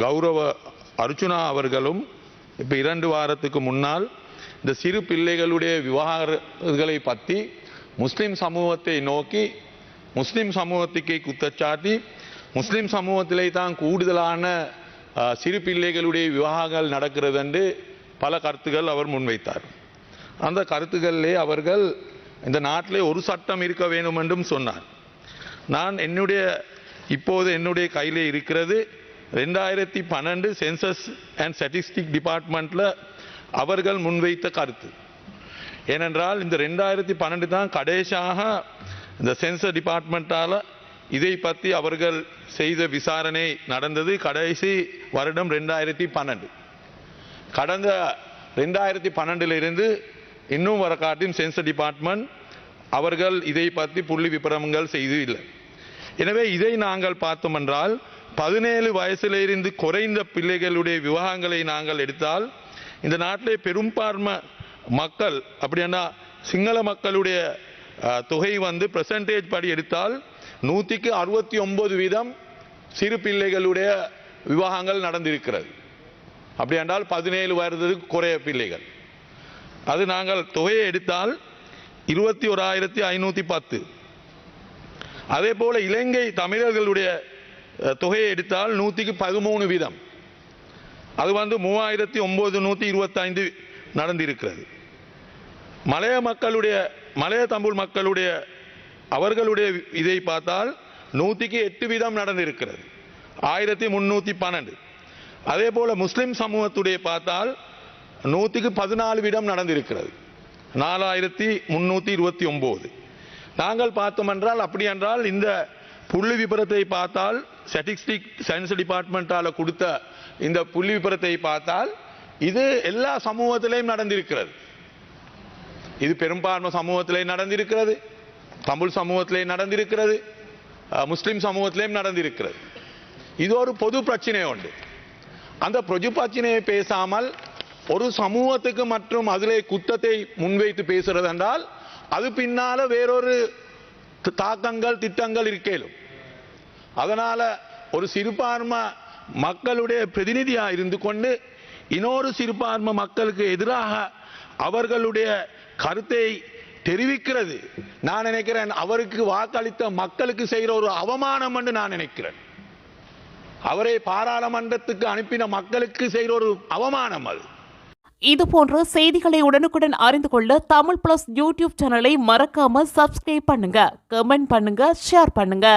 கௌரவ அர்ச்சுனா அவர்களும் இப்போ 2 வாரத்துக்கு முன்னால் இந்த சிறு பிள்ளைகளுடைய விவகாரங்களை பற்றி முஸ்லிம் சமூகத்தை நோக்கி முஸ்லிம் சமூகத்துக்கு குற்றச்சாட்டி முஸ்லிம் சமூகத்திலே தான் கூடுதலான சிறு பிள்ளைகளுடைய விவாகங்கள் நடக்கிறது என்று பல கருத்துக்கள் அவர் முன்வைத்தார். அந்த கருத்துக்களிலே அவர்கள் இந்த நாட்டிலே ஒரு சட்டம் இருக்க வேண்டும் என்றும் சொன்னார். நான் இப்போது என்னுடைய கையிலே இருக்கிறது 2012 சென்சஸ் அண்ட் ஸ்டாட்டிஸ்டிக் டிபார்ட்மெண்ட்டில் அவர்கள் முன்வைத்த கருத்து. ஏனென்றால் இந்த 2012 தான் கடைசியாக இந்த சென்சஸ் டிபார்ட்மெண்ட்டால் இதை பற்றி அவர்கள் செய்த விசாரணை நடந்தது. கடைசி வருடம் 2012. கடந்த 2012 இன்னும் வர காட்டியும் சென்சஸ் டிபார்ட்மெண்ட் அவர்கள் இதை பற்றி புள்ளி விபரங்கள் செய்து இல்லை. எனவே இதை நாங்கள் பார்த்தோம் என்றால் 17 வயசிலிருந்து குறைந்த பிள்ளைகளுடைய விவாகங்களை நாங்கள் எடுத்தால் இந்த நாட்டிலே பெரும்பான்மை மக்கள் அப்படின்னா சிங்கள மக்களுடைய தொகை பெர்சன்டேஜ் படி எடுத்தால் 169% சிறு பிள்ளைகளுடைய விவாகங்கள் நடந்திருக்கிறது. அப்படி என்றால் 17 வயதுக்கு குறைய பிள்ளைகள். அது நாங்கள் தொகையை எடுத்தால் 21,510. அதே போல இலங்கை தமிழர்களுடைய தொகையை எடுத்தால் 113%. அது 3,925 நடந்திருக்கிறது. மலைய தமிழ் மக்களுடைய அவர்களுடைய இதை பார்த்தால் 108% நடந்திருக்கிறது, 1,312. அதே போல முஸ்லிம் சமூகத்துடைய பார்த்தால் 114% நடந்திருக்கிறது, 4,329. நாங்கள் பார்த்தோம் என்றால் அப்படி என்றால் இந்த புள்ளி விபரத்தை பார்த்தால் ஸ்டாட்டிஸ்டிக் சயின்ஸ் டிபார்ட்மெண்டால கொடுத்த இந்த புள்ளி விபரத்தை பார்த்தால் இது எல்லா சமூகத்திலையும் நடந்திருக்கிறது. இது பெரும்பான்மை சமூகத்திலே நடந்திருக்கிறது, தமிழ் சமூகத்திலே நடந்திருக்கிறது, முஸ்லிம் சமூகத்திலேயும் நடந்திருக்கிறது. இது ஒரு பொது பிரச்சனை உண்டு. அந்த பொது பிரச்சனையை பேசாமல் ஒரு சமூகத்துக்கு மற்றும் அதிலே குற்றத்தை முன்வைத்து பேசுறது என்றால் அது பின்னால வேறொரு தாக்கங்கள் திட்டங்கள் இருக்கலும். அதனால ஒரு சிறுபான்மை மக்களுடைய பிரதிநிதியாக இருந்து கொண்டு இன்னொரு சிறுபான்மை மக்களுக்கு எதிராக அவர்களுடைய கருத்தை தெரிவிக்கிறது நான் நினைக்கிறேன் அவருக்கு வாக்களித்த மக்களுக்கு செய்கிற ஒரு அவமானம் என்று நான் நினைக்கிறேன். அவரை பாராளுமன்றத்துக்கு அனுப்பின மக்களுக்கு செய்கிற ஒரு அவமானம் அது. இது போன்ற செய்திகளை உடனுக்குடன் அறிந்து கொள்ள தமிழ் பிளஸ் யூடியூப் சேனலை மறக்காம சப்ஸ்கிரைப் பண்ணுங்க, கமெண்ட் பண்ணுங்க, ஷேர் பண்ணுங்க.